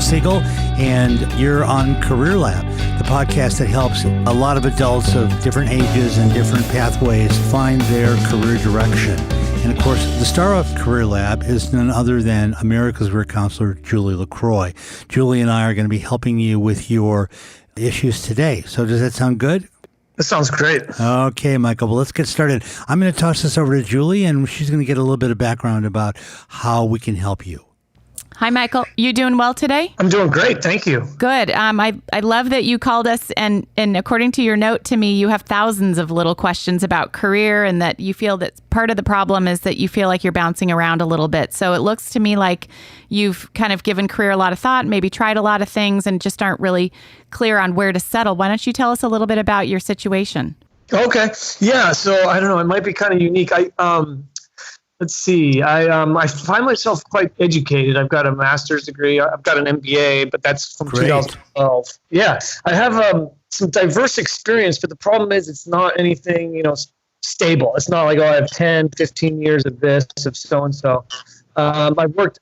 Siegel, and you're on CareerLab, the podcast that helps a lot of adults of different ages and different pathways find their career direction. And of course, the star of CareerLab is none other than America's Career Counselor, Julie LaCroix. Julie and I are going to be helping you with your issues today. So does that sound good? That sounds great. Okay, Michael. Well, let's get started. I'm going to toss this over to Julie, and she's going to get a little bit of background about how we can help you. Hi, Michael. You doing well today? I'm doing great. Thank you. Good. I love that you called us, and according to your note to me, you have thousands of little questions about career, and that you feel that part of the problem is that you feel like you're bouncing around a little bit. So it looks to me like you've kind of given career a lot of thought, maybe tried a lot of things, and just aren't really clear on where to settle. Why don't you tell us a little bit about your situation? Okay. Yeah. So I don't know. It might be kind of unique. Let's see. I find myself quite educated. I've got a master's degree. I've got an MBA, but that's from 2012. Yeah, I have some diverse experience, but the problem is it's not anything, stable. It's not like, I have 10, 15 years of this, of so-and-so. I've worked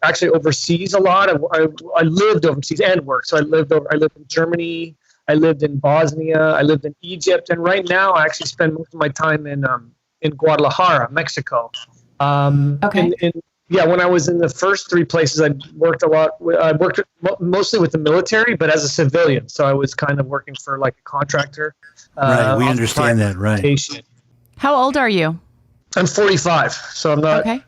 actually overseas a lot. I lived overseas and worked. So I lived in Germany. I lived in Bosnia. I lived in Egypt. And right now I actually spend most of my time in Guadalajara, Mexico. Okay. When I was in the first three places, I worked a lot. I worked mostly with the military, but as a civilian. So I was kind of working for like a contractor. Right. We understand that. Right. How old are you? I'm 45. So I'm not. Okay.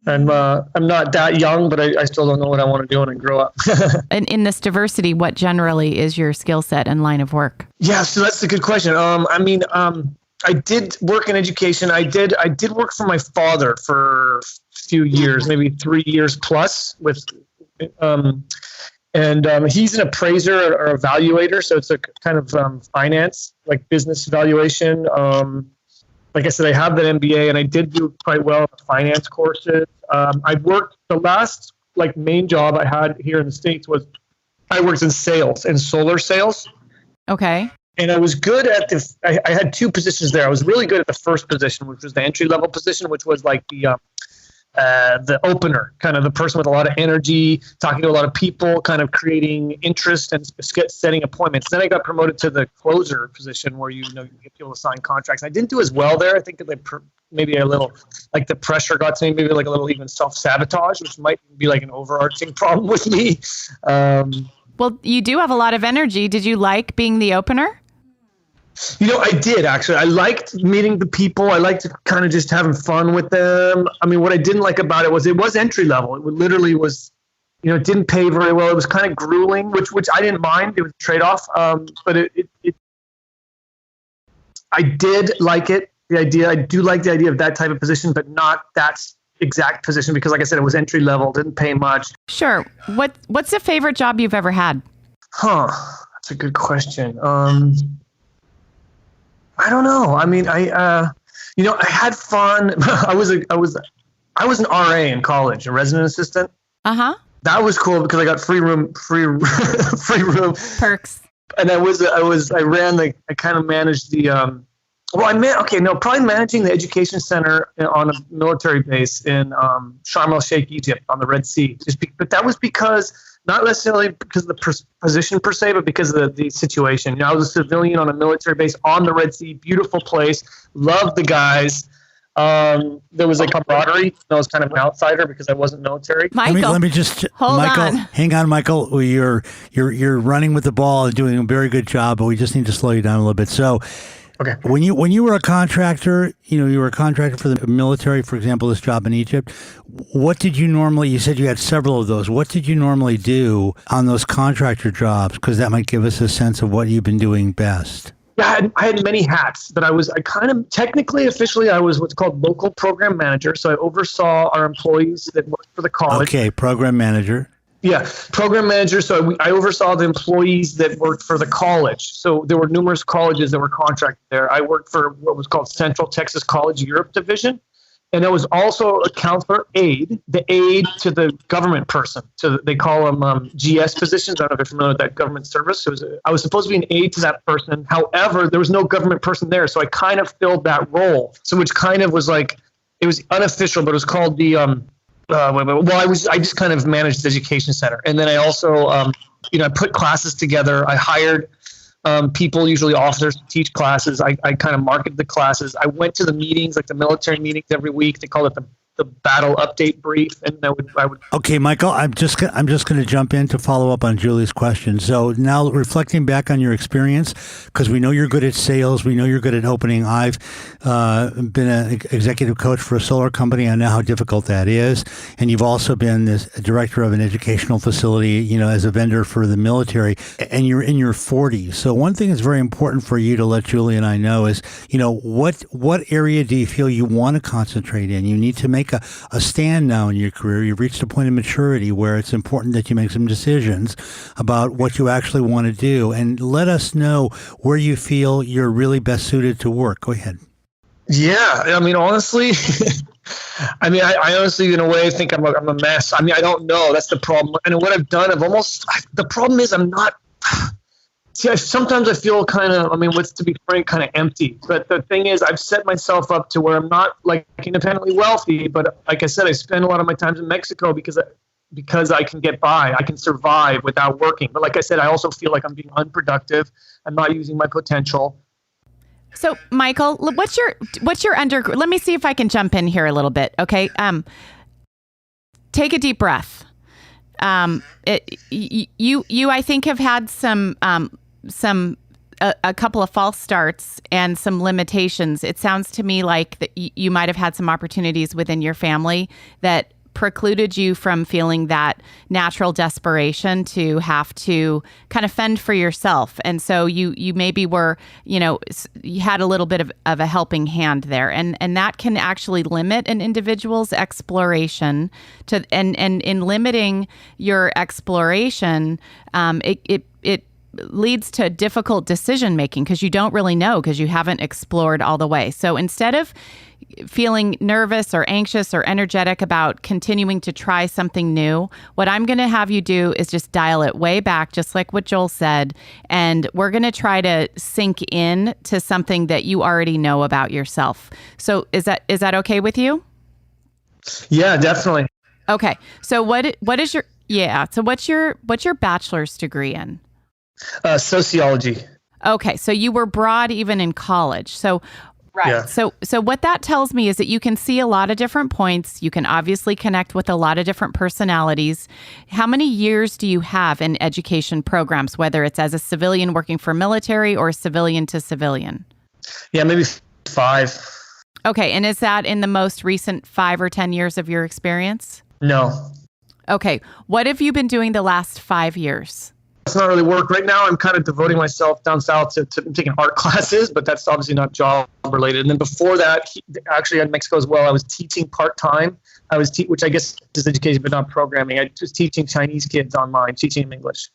I'm not that young, but I still don't know what I want to do when I grow up. And in this diversity, what generally is your skill set and line of work? Yeah. So that's a good question. I did work in education. I did work for my father for a few years, maybe 3 years plus with, he's an appraiser or evaluator. So it's a kind of finance, like business evaluation. Like I said, I have that MBA and I did do quite well in the finance courses. I worked, the last main job I had here in the States was I worked in sales and solar sales. Okay. And I was good at I had two positions there. I was really good at the first position, which was the entry-level position, which was like the opener, kind of the person with a lot of energy, talking to a lot of people, kind of creating interest and setting appointments. Then I got promoted to the closer position where you get people to sign contracts. I didn't do as well there. I think that maybe a little, like the pressure got to me, maybe like a little even self-sabotage, which might be like an overarching problem with me. Well, you do have a lot of energy. Did you like being the opener? I did actually. I liked meeting the people. I liked kind of just having fun with them. I mean, what I didn't like about it was entry level. It literally was, it didn't pay very well. It was kind of grueling, which I didn't mind. It was a trade-off. But I did like it. I do like the idea of that type of position, but not that exact position because, like I said, it was entry level. Didn't pay much. Sure. What's the favorite job you've ever had? That's a good question. I don't know. I mean, I had fun. I was an RA in college, a resident assistant. Uh-huh. That was cool because I got free room perks. And I kind of managed the, probably managing the education center on a military base in Sharm el-Sheikh, Egypt, on the Red Sea. But that was because, not necessarily because of the position per se, but because of the situation. I was a civilian on a military base on the Red Sea, beautiful place, loved the guys. There was a camaraderie. I was kind of an outsider because I wasn't military. Michael, let me just hold on. Hang on, Michael. You're running with the ball and doing a very good job, but we just need to slow you down a little bit. So, okay. When you were a contractor, you were a contractor for the military, for example, this job in Egypt. What did you normally? You said you had several of those. What did you normally do on those contractor jobs? Because that might give us a sense of what you've been doing best. Yeah, I had many hats, but I officially, I was what's called local program manager. So I oversaw our employees that worked for the college. Okay, program manager. Yeah, program manager. So I oversaw the employees that worked for the college. So there were numerous colleges that were contracted there. I worked for what was called Central Texas College Europe Division. And I was also a counselor aide, the aide to the government person. So they call them GS positions. I don't know if you're familiar with that government service. I was supposed to be an aide to that person. However, there was no government person there. So I kind of filled that role. So which kind of was like, it was unofficial, but it was called the Well, I just kind of managed the education center. And then I also, I put classes together. I hired people, usually officers, to teach classes. I kind of marketed the classes. I went to the meetings, like the military meetings every week. They call it the battle update brief, and I would. Okay, Michael, I'm just going to jump in to follow up on Julie's question. So now, reflecting back on your experience, because we know you're good at sales, we know you're good at opening. I've been an executive coach for a solar company. I know how difficult that is, and you've also been this director of an educational facility, as a vendor for the military, and you're in your 40s. So one thing that's very important for you to let Julie and I know is, what area do you feel you want to concentrate in? You need to make a stand now in your career. You've reached a point of maturity where it's important that you make some decisions about what you actually want to do, and let us know where you feel you're really best suited to work. Go ahead. Yeah, honestly, I honestly, in a way, think I'm a mess. I don't know. That's the problem. And what I've done, the problem is I'm not. See, sometimes I feel kind of, to be frank, kind of empty. But the thing is, I've set myself up to where I'm not like independently wealthy. But like I said, I spend a lot of my time in Mexico because I can get by. I can survive without working. But like I said, I also feel like I'm being unproductive. I'm not using my potential. So, Michael, what's your let me see if I can jump in here a little bit. Okay. Take a deep breath. You I think have had a couple of false starts and some limitations. It sounds to me like that you might have had some opportunities within your family that precluded you from feeling that natural desperation to have to kind of fend for yourself. And so you maybe were, you had a little bit of a helping hand there. And that can actually limit an individual's exploration and in limiting your exploration, it leads to difficult decision making because you don't really know because you haven't explored all the way. So instead of feeling nervous or anxious or energetic about continuing to try something new, what I'm going to have you do is just dial it way back, just like what Joel said. And we're going to try to sink in to something that you already know about yourself. So is that okay with you? Yeah, definitely. Okay. So what's your bachelor's degree in? Sociology. Okay. So you were broad even in college. So right. Yeah. So what that tells me is that you can see a lot of different points. You can obviously connect with a lot of different personalities. How many years do you have in education programs, whether it's as a civilian working for military or civilian to civilian? Yeah, maybe 5. Okay. And is that in the most recent 5 or 10 years of your experience? No. Okay. What have you been doing the last 5 years? It's not really work. Right now, I'm kind of devoting myself down south to taking art classes, but that's obviously not job related. And then before that, actually in Mexico as well, I was teaching part-time. Which I guess is education, but not programming. I was teaching Chinese kids online, teaching them English.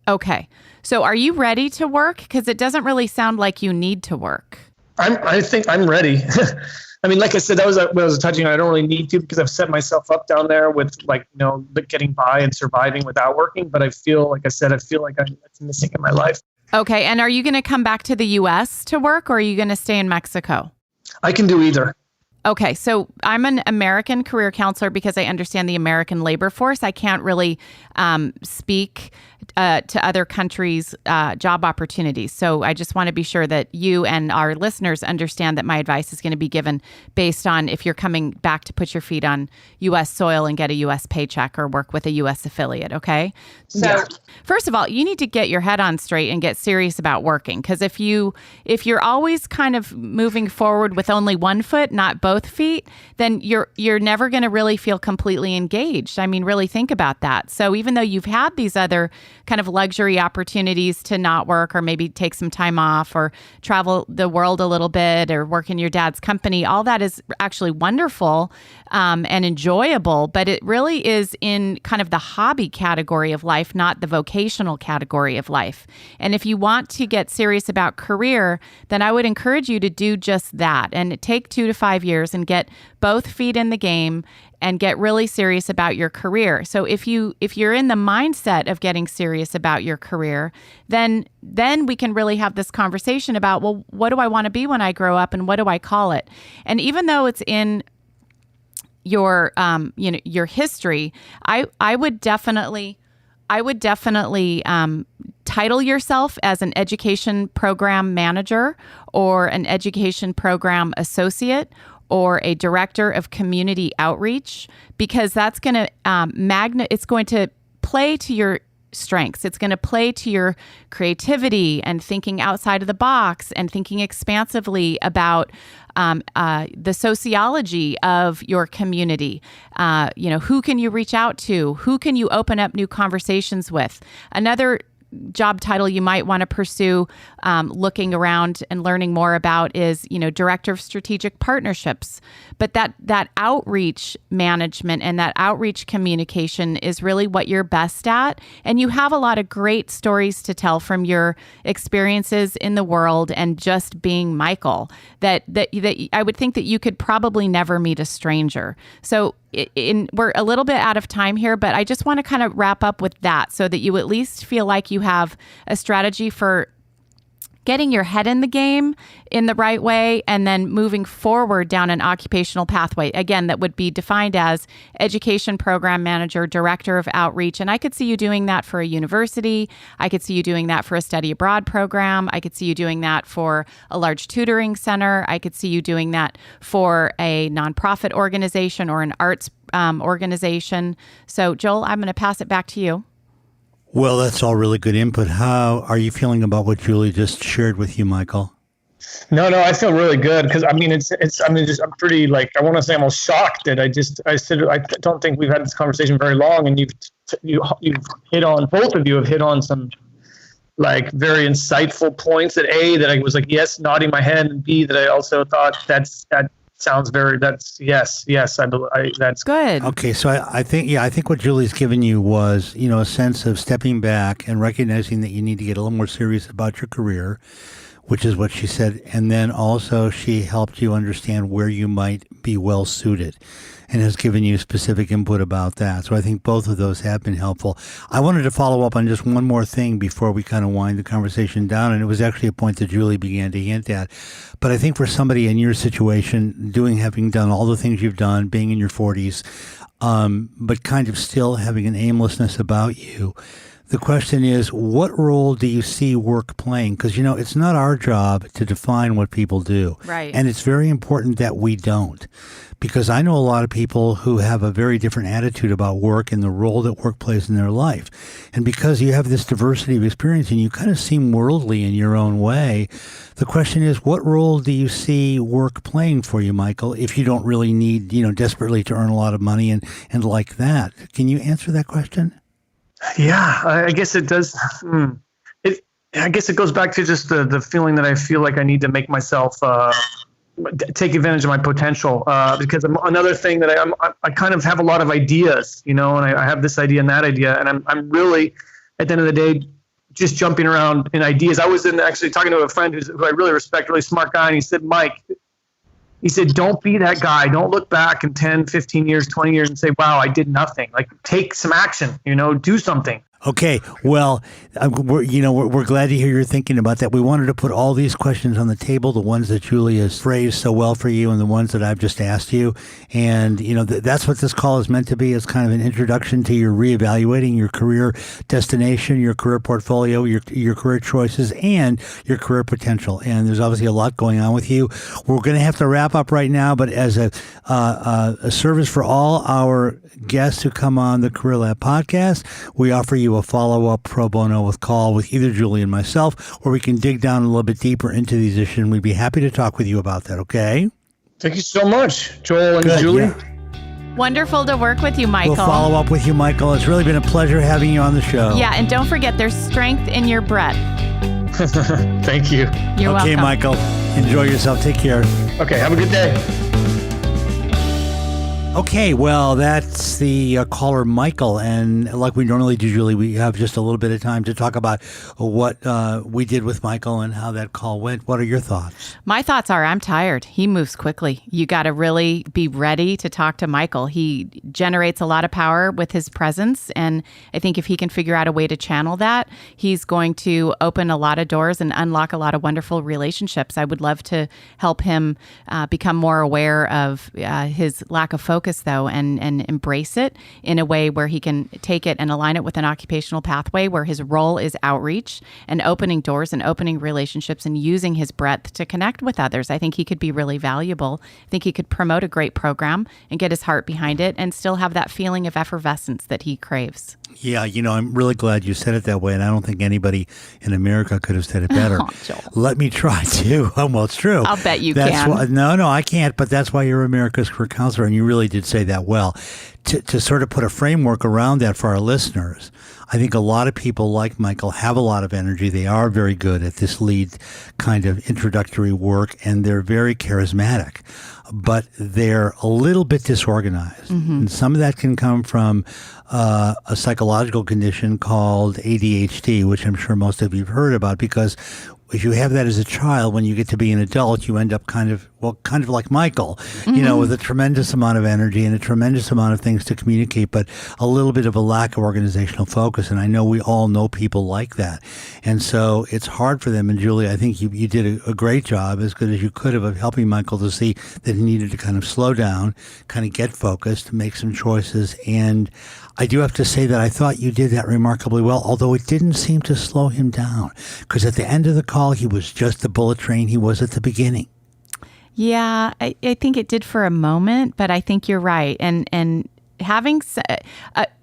Okay. So are you ready to work? Because it doesn't really sound like you need to work. I think I'm ready. Like I said, that was what I was touching on. I don't really need to because I've set myself up down there with getting by and surviving without working. But I feel like it's missing in my life. Okay. And are you going to come back to the U.S. to work or are you going to stay in Mexico? I can do either. Okay. So I'm an American career counselor because I understand the American labor force. I can't really speak to other countries' job opportunities. So I just want to be sure that you and our listeners understand that my advice is going to be given based on if you're coming back to put your feet on U.S. soil and get a U.S. paycheck or work with a U.S. affiliate. Okay. So first of all, you need to get your head on straight and get serious about working. Because if you're always kind of moving forward with only one foot, not both feet, then you're never going to really feel completely engaged. Really think about that. So even though you've had these other kind of luxury opportunities to not work or maybe take some time off or travel the world a little bit or work in your dad's company, all that is actually wonderful and enjoyable, but it really is in kind of the hobby category of life, not the vocational category of life. And if you want to get serious about career, then I would encourage you to do just that and take 2 to 5 years and get both feet in the game and get really serious about your career. So if you're in the mindset of getting serious about your career, then we can really have this conversation about, well, what do I want to be when I grow up and what do I call it? And even though it's in your your history, I would definitely title yourself as an education program manager or an education program associate or a director of community outreach, because that's going to it's going to play to your strengths. It's going to play to your creativity and thinking outside of the box and thinking expansively about the sociology of your community. Who can you reach out to? Who can you open up new conversations with? Another job title you might want to pursue, looking around and learning more about, is director of strategic partnerships. But that outreach management and that outreach communication is really what you're best at, and you have a lot of great stories to tell from your experiences in the world and just being Michael. That I would think that you could probably never meet a stranger. So we're a little bit out of time here, but I just want to kind of wrap up with that so that you at least feel like you have a strategy for getting your head in the game in the right way and then moving forward down an occupational pathway. Again, that would be defined as education program manager, director of outreach. And I could see you doing that for a university. I could see you doing that for a study abroad program. I could see you doing that for a large tutoring center. I could see you doing that for a nonprofit organization or an arts organization. So Joel, I'm going to pass it back to you. Well, that's all really good input. How are you feeling about what Julie just shared with you, Michael? No, I feel really good because I'm I'm pretty I want to say almost shocked that I said I don't think we've had this conversation very long, and you've hit on, both of you have hit on some very insightful points that I was yes, nodding my head, and B, that I also thought that sounds yes, that's good. Okay, so I think what Julie's given you was, a sense of stepping back and recognizing that you need to get a little more serious about your career, which is what she said. And then also she helped you understand where you might be well suited and has given you specific input about that. So I think both of those have been helpful. I wanted to follow up on just one more thing before we kind of wind the conversation down. And it was actually a point that Julie began to hint at. But I think for somebody in your situation, having done all the things you've done, being in your 40s, but kind of still having an aimlessness about you, the question is, what role do you see work playing? Because, it's not our job to define what people do. Right. And it's very important that we don't. Because I know a lot of people who have a very different attitude about work and the role that work plays in their life. And because you have this diversity of experience and you kind of seem worldly in your own way, the question is, what role do you see work playing for you, Michael, if you don't really need, desperately to earn a lot of money and like that? Can you answer that question? Yeah, I guess it does. I guess it goes back to just the feeling that I feel like I need to make myself take advantage of my potential, because another thing that I kind of have a lot of ideas, and I have this idea and that idea, and I'm really, at the end of the day, just jumping around in ideas. I was actually talking to a friend who I really respect, really smart guy, and he said, Mike, don't be that guy. Don't look back in 10, 15 years, 20 years and say, wow, I did nothing. Take some action, do something. Okay, well, we're glad to hear you're thinking about that. We wanted to put all these questions on the table, the ones that Julie has phrased so well for you and the ones that I've just asked you. And, that's what this call is meant to be. It's kind of an introduction to your reevaluating your career destination, your career portfolio, your career choices, and your career potential. And there's obviously a lot going on with you. We're going to have to wrap up right now, but as a service for all our guests who come on the CareerLab podcast, we offer you a follow-up pro bono call with either Julie and myself, where we can dig down a little bit deeper into these issues, and we'd be happy to talk with you about that, okay? Thank you so much, Joel and Good, Julie. Yeah. Wonderful to work with you, Michael. We'll follow up with you, Michael. It's really been a pleasure having you on the show. Yeah, and don't forget, there's strength in your breath. Thank you. You're welcome. Okay, Michael. Enjoy yourself. Take care. Okay, have a good day. Okay, well, that's the caller, Michael. And like we normally do, Julie, we have just a little bit of time to talk about what we did with Michael and how that call went. What are your thoughts? My thoughts are I'm tired. He moves quickly. You got to really be ready to talk to Michael. He generates a lot of power with his presence. And I think if he can figure out a way to channel that, he's going to open a lot of doors and unlock a lot of wonderful relationships. I would love to help him become more aware of his lack of focus focus, though, and embrace it in a way where he can take it and align it with an occupational pathway where his role is outreach and opening doors and opening relationships and using his breadth to connect with others. I think he could be really valuable. I think he could promote a great program and get his heart behind it and still have that feeling of effervescence that he craves. Yeah, I'm really glad you said it that way, and I don't think anybody in America could have said it better. Oh, Joel. Let me try to. Well, it's true. I'll bet you that's can. Why, no, I can't, but that's why you're America's career counselor, and you really did say that well. To sort of put a framework around that for our listeners, I think a lot of people like Michael have a lot of energy. They are very good at this lead kind of introductory work, and they're very charismatic, but they're a little bit disorganized. And some of that can come from a psychological condition called ADHD, which I'm sure most of you have heard about, because if you have that as a child, when you get to be an adult, you end up kind of like Michael, with a tremendous amount of energy and a tremendous amount of things to communicate, but a little bit of a lack of organizational focus. And I know we all know people like that. And so it's hard for them. And Julie, I think you did a great job, as good as you could have, of helping Michael to see that he needed to kind of slow down, kind of get focused, make some choices. And I do have to say that I thought you did that remarkably well, although it didn't seem to slow him down, because at the end of the call, he was just the bullet train he was at the beginning. Yeah, I think it did for a moment, but I think you're right. And having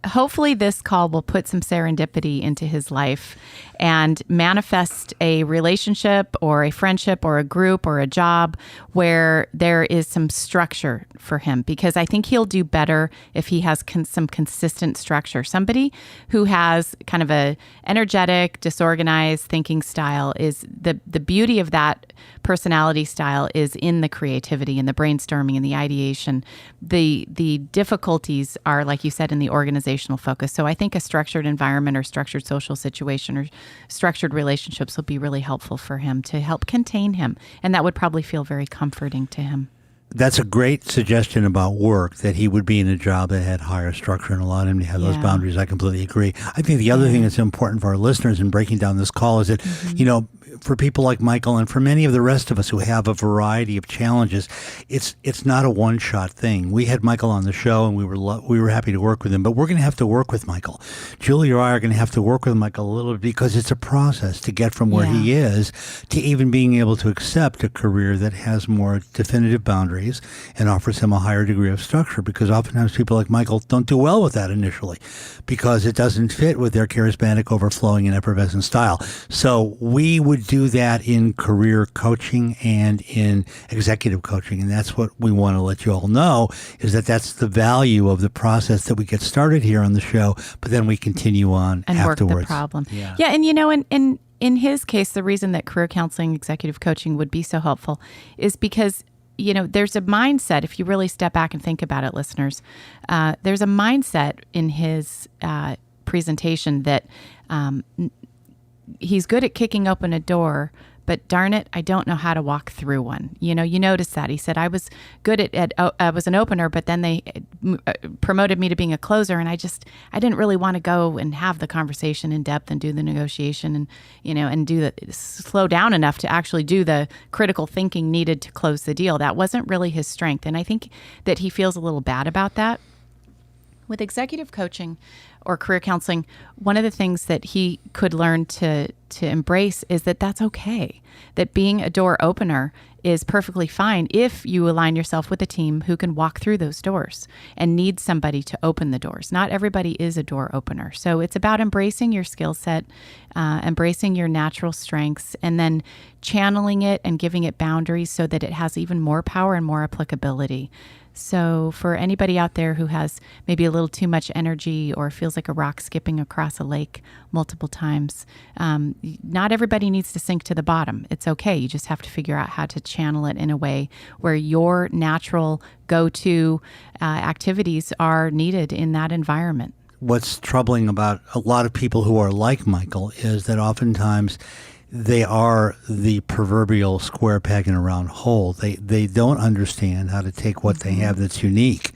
hopefully this call will put some serendipity into his life and manifest a relationship or a friendship or a group or a job where there is some structure for him, because I think he'll do better if he has some consistent structure. Somebody who has kind of a energetic, disorganized thinking style, is the beauty of that personality style is in the creativity and the brainstorming and the ideation. The difficulties are, like you said, in the organizational focus. So I think a structured environment or structured social situation or structured relationships will be really helpful for him to help contain him. And that would probably feel very comforting to him. That's a great suggestion about work, that he would be in a job that had higher structure and allowed him to have those boundaries. I completely agree. I think the other thing that's important for our listeners in breaking down this call is that, for people like Michael and for many of the rest of us who have a variety of challenges, it's not a one-shot thing. We had Michael on the show, and we were happy to work with him, but we're going to have to work with Michael. Julie or I are going to have to work with Michael a little bit, because it's a process to get from where he is to even being able to accept a career that has more definitive boundaries and offers him a higher degree of structure, because oftentimes people like Michael don't do well with that initially because it doesn't fit with their charismatic, overflowing, and effervescent style. So we would do that in career coaching and in executive coaching, and that's what we want to let you all know, is that that's the value of the process that we get started here on the show, but then we continue on and afterwards. Work the problem. Yeah, and in his case, the reason that career counseling, executive coaching would be so helpful is because there's a mindset, if you really step back and think about it, listeners, there's a mindset in his presentation that he's good at kicking open a door, but darn it, I don't know how to walk through one. You notice that. He said, I was good I was an opener, but then they promoted me to being a closer, and I didn't really want to go and have the conversation in depth and do the negotiation and slow down enough to actually do the critical thinking needed to close the deal. That wasn't really his strength. And I think that he feels a little bad about that. With executive coaching or career counseling, one of the things that he could learn to embrace is that that's okay, that being a door opener is perfectly fine if you align yourself with a team who can walk through those doors and need somebody to open the doors. Not everybody is a door opener. So it's about embracing your skill set, embracing your natural strengths, and then channeling it and giving it boundaries so that it has even more power and more applicability. So for anybody out there who has maybe a little too much energy or feels like a rock skipping across a lake multiple times, not everybody needs to sink to the bottom. It's okay. You just have to figure out how to channel it in a way where your natural go-to activities are needed in that environment. What's troubling about a lot of people who are like Michael is that oftentimes they are the proverbial square peg in a round hole. They don't understand how to take what they have that's unique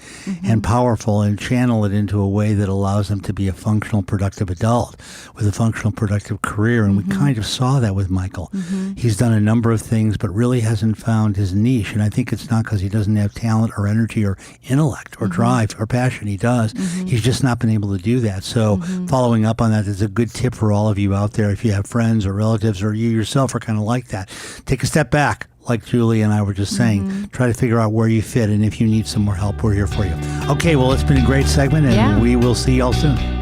and powerful and channel it into a way that allows them to be a functional, productive adult with a functional, productive career. And we kind of saw that with Michael. He's done a number of things, but really hasn't found his niche. And I think it's not because he doesn't have talent or energy or intellect or drive or passion. He does. He's just not been able to do that. So following up on that is a good tip for all of you out there. If you have friends or relatives or you yourself are kind of like that, take a step back. Like Julie and I were just saying, try to figure out where you fit. And if you need some more help, we're here for you. Okay, well, it's been a great segment, and we will see y'all soon.